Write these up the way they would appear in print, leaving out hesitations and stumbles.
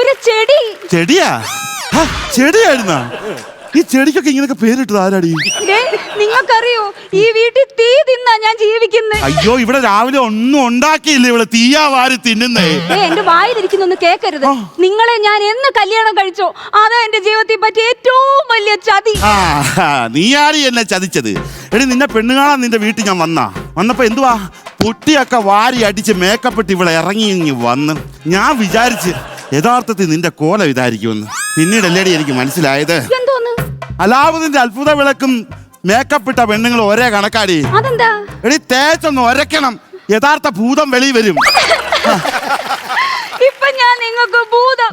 ഒരു ചെടി. ചെടിയാ? ചെടിയായിരുന്നാ? ഈ ചെടിക്കൊക്കെ ഇങ്ങനൊക്കെ പേരിട്ടത് ആരാടി? നിങ്ങൾക്കറിയോ ഈ വീട്ടിൽ തീ തിന്നാ ഞാൻ ജീവിക്കുന്നത്. അയ്യോ, ഇവിടെ രാവിലെ ഒന്നും ഉണ്ടാക്കിയില്ല, ഇവിടെ തീയാ വാരി തിന്നുന്നേ. എന്റെ വായിലിരിക്കുന്നൊന്ന് കേക്കരുത്. നിങ്ങളെ ഞാൻ എന്ന് കല്യാണം കഴിച്ചോ അതാ എന്റെ ജീവിതത്തിൽ പറ്റിയ ഏറ്റവും വലിയ ചതി. നീയാടി എന്നെ ചതിച്ചത്. എടി, നിന്നെ പെണ്ണ് കാണാൻ നിന്റെ വീട്ടിൽ ഞാൻ വന്നപ്പോ എന്തുവാ പൊട്ടിയൊക്കെ വാരി അടിച്ച് മേക്കപ്പ് ഇട്ട് ഇവിടെ ഇറങ്ങി വന്ന് ഞാൻ വിചാരിച്ച് യഥാർത്ഥത്തിൽ നിന്റെ കോലം ഇതായിരിക്കുമെന്ന്. പിന്നീടല്ലേടി എനിക്ക് മനസ്സിലായത്. അലാവുദ്ദീന്റെ അത്ഭുത വിളക്കും മേക്കപ്പ് ഇട്ട പെണ്ണുങ്ങൾ ഒരേ കണക്കാടി. അതെന്താ? എടി, തേച്ചൊന്ന് ഒരക്കണം, യഥാർത്ഥ ഭൂതം വെളി വരും. ഇപ്പൊ ഞാൻ നിങ്ങൾക്ക് ഭൂതം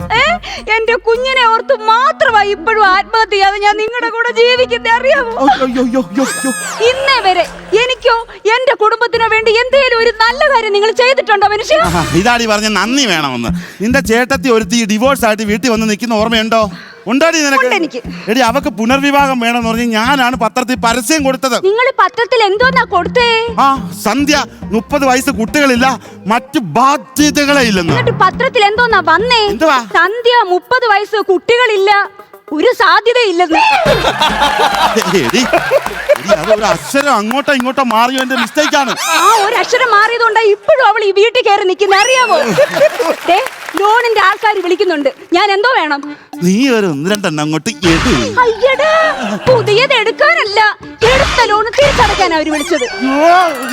എന്റെ കുഞ്ഞിനെ ഓർത്ത് മാത്രമായി ഇപ്പോഴും ആത്മഹത്യ ചെയ്യാതെ ഞാൻ നിങ്ങളുടെ കൂടെ ജീവിക്കുന്ന അറിയാമോ? ഇന്നേ വരെ എനിക്കോ എന്റെ കുടുംബത്തിനോ വേണ്ടി എന്തെങ്കിലും ഒരു നല്ല കാര്യം നിങ്ങൾ ചെയ്തിട്ടുണ്ടോ മനുഷ്യ? ഇതാടി പറഞ്ഞ നന്ദി വേണമെന്ന്. നിന്റെ ചേട്ടത്തി ഒരുത്തി ഡിവോഴ്സ് ആയിട്ട് വീട്ടിൽ വന്ന് നിൽക്കുന്ന ഓർമ്മയുണ്ടോ? ഉണ്ടാടി നിനക്ക്? എടി, അവക്ക് പുനർവിവാഹം വേണമെന്ന് പറഞ്ഞ് ഞാനാണ് പത്രത്തിൽ പരസ്യം കൊടുത്തത്. നിങ്ങൾ പത്രത്തിൽ എന്തോന്നാ കൊടുത്തേ? സന്ധ്യ 30 വയസ്സ് കുട്ടികളില്ല, മറ്റു ബാധ്യതകളെ ഇല്ലെന്ന്. എന്നിട്ട് പത്രത്തിൽ എന്തോന്നാ വന്നേ? സന്ധ്യ 30 വയസ്സ് കുട്ടികളില്ല, ഒരു സാധ്യതയില്ലെന്ന്. അതൊരു അക്ഷരം അങ്ങോട്ടോ ഇങ്ങോട്ടോ മാറിയോ എന്റെ മിസ്റ്റേക്കാണ്. ഒരു അക്ഷരം മാറിയതുകൊണ്ടാ ഇപ്പോഴും അവൾ ഈ വീട്ടിൽ കയറി നിൽക്കുന്ന അറിയാമോ? ലോണിന്റെ ആൾക്കാർ വിളിക്കുന്നുണ്ട്, ഞാൻ എന്തോ വേണം? നീ ഒരു 1-2 അങ്ങോട്ട് എടു. അയ്യടാ, പുതിയത് എടുക്കാനല്ല, എടുത്ത ലോൺ തിരിച്ചടക്കാൻ അവര് വിളിച്ചത്.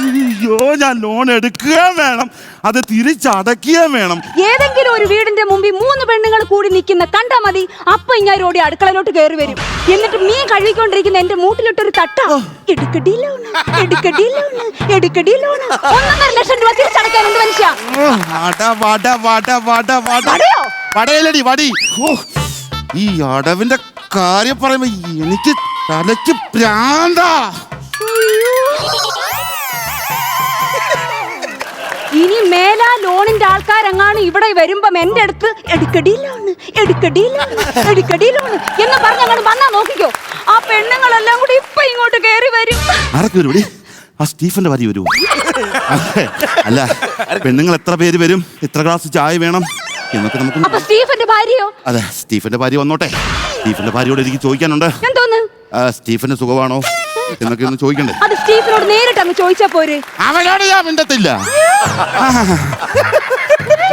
അയ്യോ, ഞാൻ ലോൺ എടുക്കുകയും വേണം, അത് തിരിച്ചടക്കുകയും വേണം. ഏതെങ്കിലും ഒരു വീടിന്റെ മുമ്പിൽ 3 പെണ്ണുങ്ങൾ കൂടി നിൽക്കുന്ന കണ്ടാ മതി, അപ്പൊ ഇങ്ങനെ ഓടി അടുക്കളയിലോട്ട് കയറി വരും. എന്നിട്ട് മീൻ കഴുകിക്കൊണ്ടിരിക്കുന്ന എന്റെ മൂട്ടിലിട്ടൊരു തട്ട, എടുക്കടി ലോൺ, എടുക്കടി ലോൺ, എടുക്കടി ലോൺ. 1.5 ലക്ഷം രൂപ തിരിച്ചടക്കാൻ എന്ത് മനുഷ്യ? വടയലടി വടി. ഈ അടവിന്റെ കാര്യം പറയുമ്പോ എനിക്ക് തലയ്ക്ക് പ്രാന്താ. ഇനി മേലാ ലോണിന്റെ ആൾക്കാരെങ്ങാണ് ഇവിടെ വരുമ്പം എന്റെ അടുത്ത് എടുക്കടി ലോണ്, എടുക്കടി ലോണ്, എടുക്കടി ലോണ് എന്ന് പറഞ്ഞങ്ങോട്ട് വന്നാ നോക്കിക്കോ, ആ പെണ്ണുങ്ങളെല്ലാം കൂടി ഇപ്പൊ ഇങ്ങോട്ട് കയറി വരും. ആ സ്റ്റീഫന്റെ ഭാര്യ വരൂ. അല്ല, പെണ്ണുങ്ങൾ എത്ര പേര് വരും, എത്ര ഗ്ലാസ് ചായ വേണം എന്നൊക്കെ നമുക്ക്. അപ്പൊ സ്റ്റീഫന്റെ ഭാര്യയോ? അതെ, സ്റ്റീഫന്റെ ഭാര്യ വന്നോട്ടെ. സ്റ്റീഫന്റെ ഭാര്യയോട് എനിക്ക് ചോദിക്കാനുണ്ട്. എന്തോന്ന്? സ്റ്റീഫന് സുഖമാണോ എന്നൊക്കെ ഒന്ന് ചോദിക്കണ്ടേ? അത് സ്റ്റീഫനോട് നേരിട്ട് അങ്ങ് ചോദിച്ചാ പോരെ? അവനോട് ഞാൻ മിണ്ടത്തില്ല.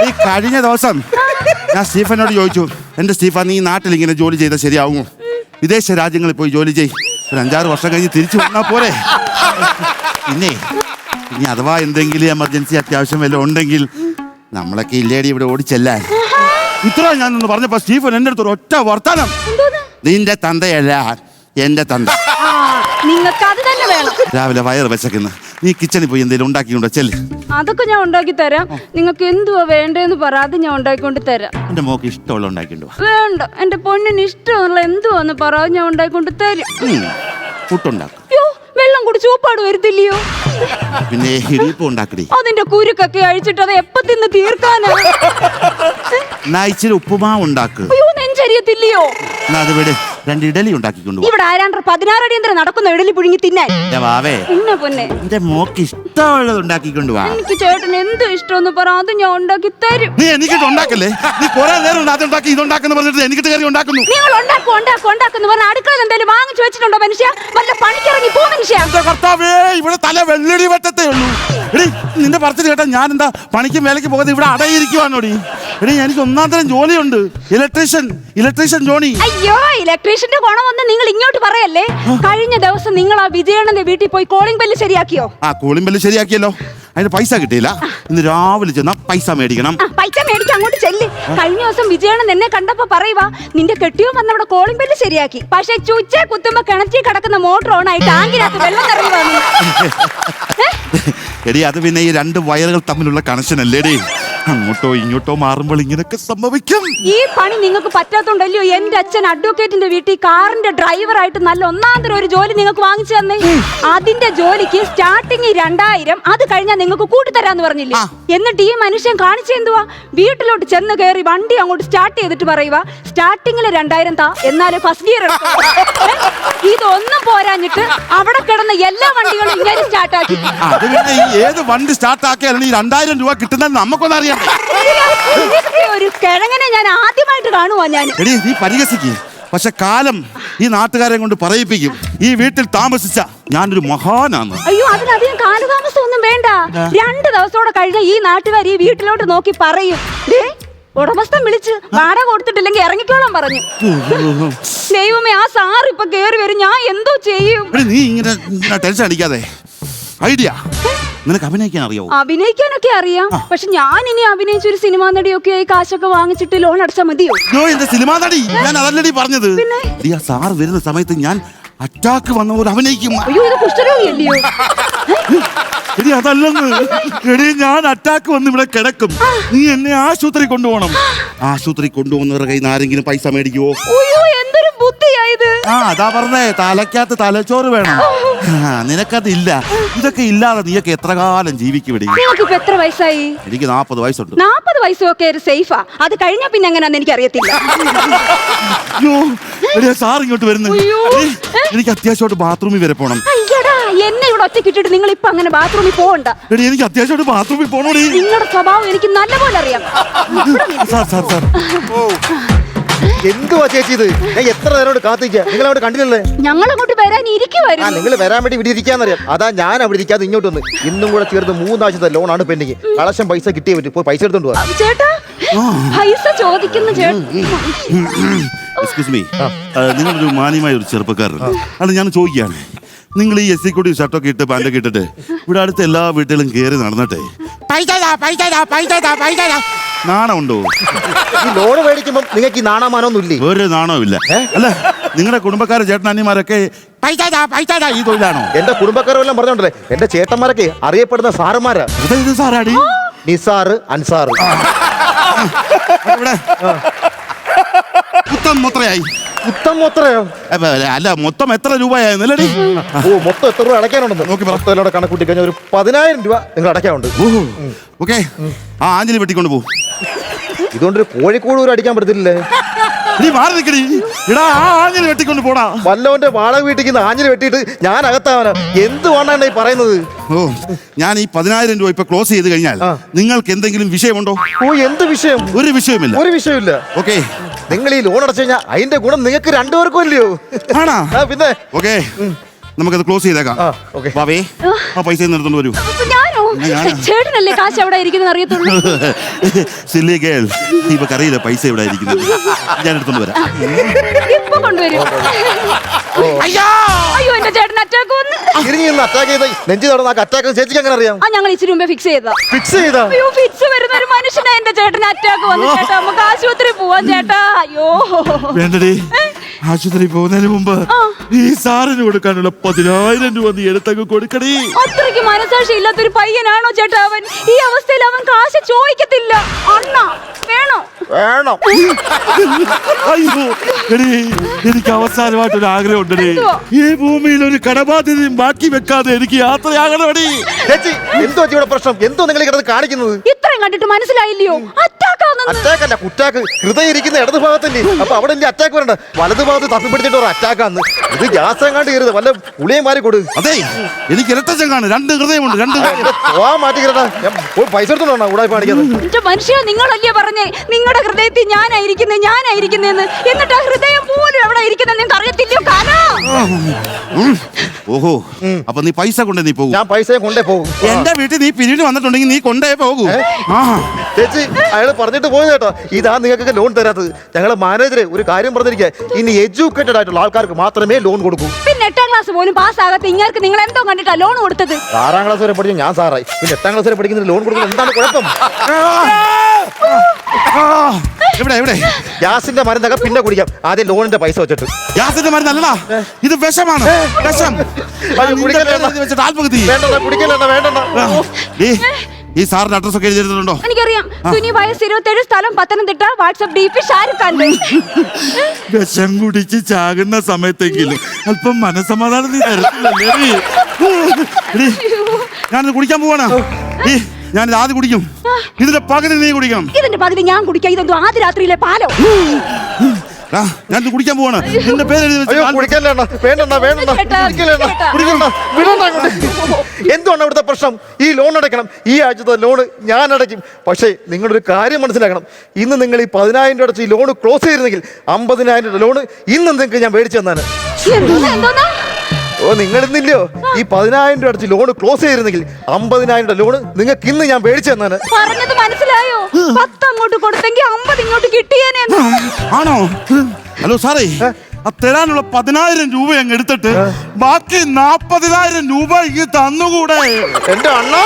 ഈ കഴിഞ്ഞ ദിവസം ഞാൻ സ്റ്റീഫനോട് ചോദിച്ചു, എന്റെ സ്റ്റീഫ, നീ നാട്ടിൽ ഇങ്ങനെ ജോലി ചെയ്താൽ ശരിയാവുമോ? വിദേശ രാജ്യങ്ങളിൽ പോയി ജോലി ചെയ്, ഒരു 5-6 വർഷം കഴിഞ്ഞ് തിരിച്ചു വന്നാ പോരെ? പിന്നെ ഇനി അഥവാ എന്തെങ്കിലും എമർജൻസി അത്യാവശ്യം വല്ലതും ഉണ്ടെങ്കിൽ നമ്മളൊക്കെ ഇല്ലേടി ഇവിടെ ഓടിച്ചെല്ലാൻ. ഇത്ര ഞാനൊന്ന് പറഞ്ഞപ്പോ സ്റ്റീഫൻ എന്റെ അടുത്ത് ഒറ്റ വർത്താനം, നിന്റെ തന്തയല്ല എന്റെ തന്ത. നിങ്ങൾക്ക് അത് തന്നെ വേണം. രാവിലെ വയറ് വിശക്കുന്നു, നീ കിച്ചണിൽ പോയി എന്തെങ്കിലും ഉണ്ടാക്കിക്കൊണ്ടോ ചെല്ല്. അതൊക്കെ ഞാൻ ഉണ്ടാക്കി തരാം. നിങ്ങൾക്ക് എന്തുവാ വേണ്ടേന്ന് പറ, അത് ഞാൻ ഉണ്ടാക്കിക്കൊണ്ട് തരാം. എന്റെ മോക്ക് ഇഷ്ടമുള്ള ഉണ്ടാക്കിണ്ടോ? വേണ്ട, എന്റെ പൊന്നിന് ഇഷ്ടമുള്ള എന്തുവാന്ന് പറ, ഞാൻ ഉണ്ടാക്കിക്കൊണ്ട് തരും. പുട്ടുണ്ടാക്കും. വെള്ളം കുടിച്ച് ഉപ്പാട് വരുത്തില്ലയോ? പിന്നെ ഇടിയപ്പം ഉണ്ടാക്കടി. അതിന്റെ കുരുക്കൊക്കെ അഴിച്ചിട്ട് അത് എപ്പ തിന്ന് തീർക്കാനാ? ഇച്ചിരി ഉപ്പുമാവ് ഉണ്ടാക്ക്. നെഞ്ചരിയത്തില്ലയോ? അത് വിട്, 2 ഇഡലി ഉണ്ടാക്കിക്കൊണ്ടു. ഇവിടെ 16 അടി നടക്കുന്ന ഇഡലി പുഴുങ്ങി തിന്നാൻ. എന്റെ മോക്ക് ഇഷ്ടമുള്ളത് ഉണ്ടാക്കിക്കൊണ്ടു വാ. എനിക്ക് ചേട്ടന് എന്ത് ഇഷ്ടമെന്ന് പറ, അത് ഞാൻ ഉണ്ടാക്കി തരും. നീ എനിക്കിട്ട് ഉണ്ടാക്കല്ലേ? നീ കുറെ നേരം അതുണ്ടാക്കി ഇതുണ്ടാക്കുന്നു പറഞ്ഞിട്ട് എനിക്കിട്ട് കയറി ഉണ്ടാക്കുന്നു. നിങ്ങൾ ഉണ്ടാക്കുന്നു പറഞ്ഞ അടുക്കളയിൽ എന്തെങ്കിലും വാങ്ങിച്ചു വെച്ചിട്ടുണ്ടോ മനുഷ്യ? വല്ല പണിക്കിറങ്ങി പോ മനുഷ്യ. കർത്താവേ, ഇവിടെ തല വെള്ളടി വെട്ടത്തേ ഉള്ളൂ. എടി, നിന്റെ പറച്ചിൽ കേട്ടാ ഞാൻ എന്താ പണിക്കും വേലയ്ക്ക് പോകുന്നത് ഇവിടെ അടയിരിക്കുവാണോടി? എടി, എനിക്ക് 1-ാം തരം ജോലിയുണ്ട്, ഇലക്ട്രീഷ്യൻ ജോണി. അയ്യോ, ഇലക്ട്രീഷ്യന്റെ ഗുണമൊന്നും നിങ്ങൾ ഇങ്ങോട്ട് പറയല്ലേ. കഴിഞ്ഞ ദിവസം നിങ്ങൾ ആ വിജയണ്ണന്റെ വീട്ടിൽ പോയി കോളിംഗ് ബെല്ല് ശരിയാക്കിയോ? കോളിംഗ് ബെല്ല് ശരിയാക്കിയല്ലോ, അതിന് പൈസ കിട്ടിയില്ല. ഇന്ന് രാവിലെ ചെന്നാ പൈസ മേടിക്കണം. പൈസ മേടിക്കാൻ അങ്ങോട്ട് ചെല്ല്. കഴിഞ്ഞ ദിവസം വിജയണ്ണൻ എന്നെ കണ്ടപ്പോ പറയുവാ, നിന്റെ കെട്ടിയോ വന്നവിടെ കോളിംഗ് ബെല്ല് ശരിയാക്കി, പക്ഷെ ചുച്ചേ കുത്തുമ്പോ കിണറ്റിൽ കിടക്കുന്ന മോട്ടർ ഓൺ ആയി ടാങ്കിനകത്ത് വെള്ളം നിറഞ്ഞു വന്നു. എടി, അത് പിന്നെ ഈ 2 വയറുകൾ തമ്മിലുള്ള കണക്ഷൻ അല്ലേടി, അങ്ങോട്ടോ ഇങ്ങോട്ടോ മാറുമ്പോൾ ഇങ്ങനൊക്കെ സംഭവിക്കും. ഈ പണി നിങ്ങൾക്ക് പറ്റാത്തോണ്ടല്ലോ എന്റെ അച്ഛൻ അഡ്വക്കേറ്റിന്റെ വീട്ടിൽ കാറിന്റെ ഡ്രൈവറായിട്ട് നല്ല 1-ാം തരം ഒരു ജോലി നിങ്ങൾക്ക് വാങ്ങിച്ചു തന്നെ. അതിന്റെ ജോലിക്ക് സ്റ്റാർട്ടിങ് 2000, അത് കഴിഞ്ഞാൽ നിങ്ങൾക്ക് കൂട്ടിത്തരാന്ന് പറഞ്ഞില്ലേ? എന്നിട്ട് ഈ മനുഷ്യൻ കാണിച്ചെന്തുവാ, വീട്ടിലോട്ട് ചെന്ന് കയറി വണ്ടി അങ്ങോട്ട് സ്റ്റാർട്ട് ചെയ്തിട്ട് പറയുക, സ്റ്റാർട്ടിങ്ങില് 2000 താ, എന്നാലും ഫസ്റ്റ് ഗിയർ ഇതൊന്നും പോരാഞ്ഞിട്ട് അവിടെ കിടന്ന എല്ലാ വണ്ടികളും ഇങ്ങനെ സ്റ്റാർട്ടാക്കി. ഏത് വണ്ടി സ്റ്റാർട്ട് ആക്കിയാലും ഈ 2000 രൂപ കിട്ടുന്നത് നമുക്കൊന്നും അറിയാം. ഒരു കിഴങ്ങനെ ഞാൻ ആദ്യമായിട്ട് കാണുവാ ഞാൻ. എടി നീ പരിഹസിക്കും, പക്ഷെ കാലം ഈ നാട്ടുകാരെ കൊണ്ട് പറയിപ്പിക്കും ഈ വീട്ടിൽ താമസിച്ച ഞാനൊരു മഹാനാണ്. അയ്യോ, അതിനധികം കാലതാമസം ഒന്നും വേണ്ട. 2 ദിവസത്തോടെ കഴിഞ്ഞ ഈ നാട്ടുകാർ ഈ വീട്ടിലോട്ട് നോക്കി പറയും, ദേ ഉടമസ്ഥൻ വിളിച്ച് വാടക കൊടുത്തിട്ടില്ലെങ്കിൽ ഇറങ്ങിക്കോളാൻ പറഞ്ഞു. ദൈവമേ, ആ സാർ ഇപ്പൊ കേറി വരും, ഞാൻ എന്തോ ചെയ്യും? നീ ഇങ്ങനെ ടെൻഷൻ അടിക്കാതെ. ഐഡിയ, നിനക്ക് അഭിനയിക്കാൻ അറിയാവോ? അഭിനയിക്കാനൊക്കെ അറിയാം, പക്ഷെ ഞാൻ ഇനി അഭിനയിച്ചൊരു സിനിമാ നടിയൊക്കെ ആയി കാശൊക്കെ വാങ്ങിച്ചിട്ട് ലോൺ അടച്ചാൽ മതിയോ? എന്റെ സിനിമാ നടി, ഞാൻ അതല്ലടി പറഞ്ഞത്. ആ സാർ വരുന്ന സമയത്ത് ഞാൻ അറ്റാക്ക് വന്ന പോലെ അഭിനയിക്കും. അയ്യോ, ഇത് കുഷ്ഠരോഗിയല്ലയോ? എടി അതല്ലെന്ന്. എടി ഞാൻ അറ്റാക്ക് വന്ന് ഇവിടെ കിടക്കും, നീ എന്നെ ആശുപത്രി കൊണ്ടുപോകണം. ആശുപത്രി കൊണ്ടുപോകുന്നവരുടെ കയ്യിൽ നിന്ന് ആരെങ്കിലും പൈസ മേടിക്കുവോ? അയ്യോ, എന്തൊരു ബുദ്ധിയായത്. അതാ പറഞ്ഞേ, തലക്കകത്ത് തലച്ചോറ് വേണം. നിനക്കതില്ല. ഇതൊക്കെ ഇല്ലാതെ നീയൊക്കെ എത്ര കാലം ജീവിക്കും? നിങ്ങൾക്ക് എത്ര വയസ്സായി? എനിക്ക് 40 വയസ്സുണ്ട്. 40 വയസ്സൊക്കെ സേഫാ, അത് കഴിഞ്ഞാ പിന്നെ എങ്ങനെയാന്ന് എനിക്ക് അറിയത്തില്ല. സാർ ഇങ്ങോട്ട് വരുന്നു. എനിക്ക് അത്യാവശ്യമായിട്ട് ബാത്റൂമിൽ വരെ പോണം. എന്നെ ഇവിടെ ഒറ്റ കിട്ടിട്ട് നിങ്ങൾ ഇപ്പൊ അങ്ങനെ ബാത്റൂമിൽ പോകണ്ട. എനിക്ക് അത്യാവശ്യമായിട്ട് ബാത്റൂമിൽ പോണോടി. നിങ്ങളുടെ സ്വഭാവം എനിക്ക് നല്ലപോലെ അറിയാം. എന്തുവാ ചേച്ചി ഇത്? ഞാൻ എത്ര നേരോട് കാത്തിരിക്കുക, നിങ്ങൾ അവിടെ കണ്ടില്ലല്ലേ? ഞങ്ങൾ അങ്ങോട്ട് വരാൻ ഇരിക്കുവായിരുന്നു. നിങ്ങൾ വരാൻ വേണ്ടി ഇവിടെ ഇരിക്കാന്നറിയാം. അതാ ഞാൻ അവിടെ ഇരിക്കാതെ ഇങ്ങോട്ട് വന്ന്. ഇന്നും കൂടെ ചേർത്ത് 3 ആഴ്ചത്തെ ലോണാണ് പെൻഡിങ്. കളക്ഷൻ പൈസ കിട്ടിയേ പറ്റും. പോയി പൈസ എടുത്തോണ്ട് പോവാ. ചേട്ടാ, പൈസ ചോദിക്കുന്നു ചേട്ടാ. എക്സ്ക്യൂസ് മീ, നിങ്ങളൊരു മാന്യമായ ഒരു ചെറുപ്പക്കാരൻ. അത് ഞാൻ ചോദിക്കുകയാണ്, നിങ്ങൾ ഈ SC കൂടി ഷർട്ടൊക്കെ ഇട്ട് പാൻറ്റൊക്കെ ഇട്ടിട്ട് ഇവിടെ അടുത്ത എല്ലാ വീട്ടിലും കയറി നടന്നിട്ടെ നാണമുണ്ടോ? ഈ ലോണ് മേടിക്കുമ്പോൾ നിങ്ങൾക്ക് ഈ നാണമാനൊന്നും ഇല്ലേ? ഒരു നാണവും ഇല്ല. അല്ല, നിങ്ങളുടെ കുടുംബക്കാരെ ചേട്ടനന്മാരൊക്കെ ഈ തൊഴിലാണോ? എന്റെ കുടുംബക്കാരെല്ലാം പറഞ്ഞോണ്ടല്ലേ, എന്റെ ചേട്ടന്മാരൊക്കെ അറിയപ്പെടുന്ന സാറന്മാരാ. ഇത് സാറാടി? നിസാറ്, അൻസാറ്. മൊത്തം എത്രയായി? മൊത്തം എത്രയോ? അല്ല, മൊത്തം എത്ര രൂപയായിരുന്നല്ലേ? ഓ, മൊത്തം എത്ര രൂപ അടയ്ക്കാനുണ്ടെന്ന് നോക്കി മൊത്തം കണക്കൂട്ടി കഴിഞ്ഞാൽ ഒരു 10,000 രൂപ നിങ്ങൾ അടയ്ക്കാനുണ്ട്. ഓക്കെ, ആ ആഞ്ഞിലി വെട്ടിക്കൊണ്ട് പോകും. ഇതുകൊണ്ടൊരു കോഴിക്കോട് ഒരു അടിക്കാൻ പറ്റത്തില്ലേ? നീ മാറി നിൽക്കടി. ഇടാ, ആ ആഞ്ഞിലി വെട്ടിക്കൊണ്ട് പോടാ. വല്ലവന്റെ വാടക വീട്ടിൽ ആഞ്ഞിലി വെട്ടിയിട്ട് ഞാൻ അകത്താവാനാ? എന്ത് വേണ്ടാണ് ഈ പറയുന്നത്? ഓ, ഞാൻ ഈ 10,000 രൂപ ഇപ്പൊ ക്ലോസ് ചെയ്ത് കഴിഞ്ഞാൽ നിങ്ങൾക്ക് എന്തെങ്കിലും വിഷയമുണ്ടോ? ഓ, എന്ത് വിഷയം? ഒരു വിഷയമില്ല. ഒരു വിഷയമില്ല. ഓക്കെ, നിങ്ങൾ ഈ ലോൺ അടച്ചു കഴിഞ്ഞാൽ അതിന്റെ ഗുണം നിങ്ങൾക്ക് 2 പേർക്കും ഇല്ലയോ? ആണാ? പിന്നെ ഓക്കെ, നമുക്കത് ക്ലോസ് ചെയ്തേക്കാം. ബാബേ, ആ പൈസ എടുത്തോണ്ട് വരൂ. ചേട്ടനല്ലേ കാശ് എവിടെ ഇരിക്കുന്നത് അറിയത്തുള്ളൂ. സില്ലി ഗേൾ, ഇവക്കറിയില്ല പൈസ എവിടെ ഇരിക്കുന്നത്. ഞാൻ എടുത്തോണ്ട് വരാം. ഇപ്പൊ കൊണ്ടുവരും. അയ്യോ, എന്റെ ചേട്ടൻ അറ്റാക്ക് വന്ന്. അറ്റാക്ക് ചെയ്ത നെഞ്ചി നടന്ന അറ്റാക്ക് ചേച്ചിക്ക് എങ്ങനെ അറിയാം? ഞങ്ങൾ ഇച്ചിരി മുമ്പേ ഫിക്സ് ചെയ്താ. ഫിക്സ് ചെയ്താ? അയ്യോ, ഫിക്സ് വരുന്ന ഒരു മനുഷ്യനാ എന്റെ ചേട്ടൻ അറ്റാക്ക് വന്നു. ചേട്ടാ, നമുക്ക് ആശുപത്രി പോവാൻ ചേട്ടാ. അയ്യോ വേണ്ടടി, ആശുപത്രി പോകുന്നതിന് മുമ്പ് ഈ സാറിന് കൊടുക്കാനുള്ള 10,000 രൂപ നീ എടുത്തങ്ങ് കൊടുക്കടി. അത്രയ്ക്ക് മനസാക്ഷി ഇല്ലാത്തൊരു പയ്യനാണോ ചേട്ടാ അവൻ? ഈ അവസ്ഥയിൽ അവൻ കാശ് ചോദിക്കത്തില്ല. അണ്ണ വേണോ? വേണം. അയ്യോ എടി, എനിക്ക് അവസാനമായിട്ടൊരു ആഗ്രഹം ഉണ്ടടി. ഈ ഭൂമിയിൽ ഒരു കടബാധ്യതയും ബാക്കി വെക്കാതെ എനിക്ക് യാത്രയാകണമടി. ചേച്ചി, എന്തോ ഇവിടെ പ്രശ്നം? എന്തോ നിങ്ങൾ കിടന്ന് കാണിക്കുന്നത്? ഇത്രയും കണ്ടിട്ട് മനസ്സിലായില്ലയോ? അറ്റാക്ക് അല്ല, കുറ്റാക്ക്. ഹൃദയം ഇരിക്കുന്ന ഇടത് ഭാഗത്തല്ലേ, അപ്പൊ അവിടെ എന്റെ അറ്റാക്ക് വരണ്ട. വലത് ഭാഗത്ത് തപ്പിപ്പിടിച്ചിട്ട് ഒരു അറ്റാക്കാന്ന്. ഇത് ഗ്യാസ് എങ്ങാണ്ട് കയറുന്നത്, വല്ല പുളിയും മാറി കൊടു. അതെ, എനിക്ക് ഇരട്ടച്ചങ്കാണ്, 2 ഹൃദയമുണ്ട്. 2 മാറ്റി കിടന്നാ പൈസ എടുത്തോണ്ടാ കൂടെ കാണിക്കുന്നത്. മനുഷ്യ, നിങ്ങളല്ലേ പറഞ്ഞേ നിങ്ങളുടെ ഹൃദയത്തിൽ ഞാനായിരിക്കുന്നേന്ന്? എന്നിട്ട് ആ ഹൃദയം പോലും എവിടെ ഇരിക്കുന്ന നിങ്ങൾക്ക് അറിയത്തില്ലയോ? ഓഹോ, അപ്പൊ നീ പൈസ കൊണ്ടേ നീ പോകും? ഞാൻ പൈസ കൊണ്ടേ പോകും. എന്റെ വീട്ടിൽ നീ പിന്നീട് വന്നിട്ടുണ്ടെങ്കിൽ നീ കൊണ്ടേ പോകൂ. ചേച്ചി, അയാൾ പറഞ്ഞിട്ട് പോയത് കേട്ടോ, ഇതാ നിങ്ങൾക്കൊക്കെ ലോൺ തരാത്തത്. ഞങ്ങളെ മാനേജറെ ഒരു കാര്യം പറഞ്ഞിരിക്കുക, ഇനി എഡ്യൂക്കേറ്റഡ് ആയിട്ടുള്ള ആൾക്കാർക്ക് മാത്രമേ ലോൺ കൊടുക്കൂ. പിന്നെ 8ാം ക്ലാസ് പോലും പാസ്സാകാത്ത ഇങ്ങൾക്ക് നിങ്ങൾ എന്തോ കണ്ടിട്ടാ ലോൺ കൊടുത്തത്? 6ാം ക്ലാസ് വരെ പഠിച്ചു ഞാൻ സാറായി, പിന്നെ 8ാം ക്ലാസ് വരെ പഠിക്കുന്ന ലോൺ കൊടുക്കുന്നത് എന്താണ് കുഴപ്പം? ഗ്യാസിന്റെ മരുന്നൊക്കെ പിന്നെ കുടിക്കാം, ആദ്യം ലോണിന്റെ പൈസ വെച്ചിട്ട്. ഗ്യാസിന്റെ മരുന്നല്ലടാ, ഇത് വിഷമാണ്. വിഷം ഈ സാറിന്റെ അഡ്രസ് ഒക്കെ എഴുതിയിട്ടുണ്ടോ? എനിക്കറിയാം. സുനി വയസ്സ് 27, സ്ഥലം പത്തനംതിട്ട, വാട്സ്ആപ്പ് DP ഷാരൂഖ് ഖാൻ. വിഷം കുടിച്ച് ചാകുന്ന സമയത്തെങ്കിലും അല്പം മനസമാധാനം നീ തരത്തില്ലല്ലേ? ഞാനിത് കുടിക്കാൻ പോവാണ്. ഞാനിത് ആദ്യം കുടിക്കും, ഇതിന്റെ പകുതി നീ കുടിക്കണം. ഇതിന്റെ പകുതി ഞാൻ കുടിക്കാം. ഇതെന്തോ ആദ്യ രാത്രിയിലെ പാലോ? ഞാൻ ഇത് കുടിക്കാൻ പോവാണ് നിന്റെ പേര് എഴുതി വെച്ച് അയ്യോ കാൽ- കുടിക്കല്ലേ അണ്ണാ വേണ്ടണ്ണ ചേട്ടാ, ചേട്ടാ. എന്തുകൊണ്ട് അവിടുത്തെ പ്രശ്നം ഈ ലോൺ അടയ്ക്കണം ഈ ആഴ്ചത്തെ ലോണ് ഞാൻ അടയ്ക്കും പക്ഷേ നിങ്ങളൊരു കാര്യം മനസ്സിലാക്കണം ഇന്ന് നിങ്ങൾ ഈ 10,000 രൂപ അടച്ച് ഈ ലോണ് ക്ലോസ് ചെയ്തിരുന്നെങ്കിൽ 50,000 രൂപ ലോണ് ഇന്ന് നിങ്ങൾക്ക് ഞാൻ മേടിച്ചു തന്നാണ് എന്തോന്നാ ഓ നിങ്ങൾ ഇന്നില്ലയോ ഈ 10,000 രൂപ അടച്ച് ലോണ് ക്ലോസ് ചെയ്തിരുന്നെങ്കിൽ 50,000 രൂപ ലോണ് നിങ്ങൾക്ക് ഇന്ന് ഞാൻ മേടിച്ചു തന്നാണ് പറഞ്ഞത് മനസ്സിലായോ 10 അങ്ങോട്ട് കൊടുത്തെങ്കിൽ 50 ഇങ്ങോട്ട് കിട്ടിയേനെ ആണോ ഹലോ സാറേ ആ തരാനുള്ള 10,000 രൂപ അങ്ങ് എടുത്തിട്ട് ബാക്കി 40,000 രൂപ ഈ തന്നുകൂടെ എന്റെ അണ്ണാ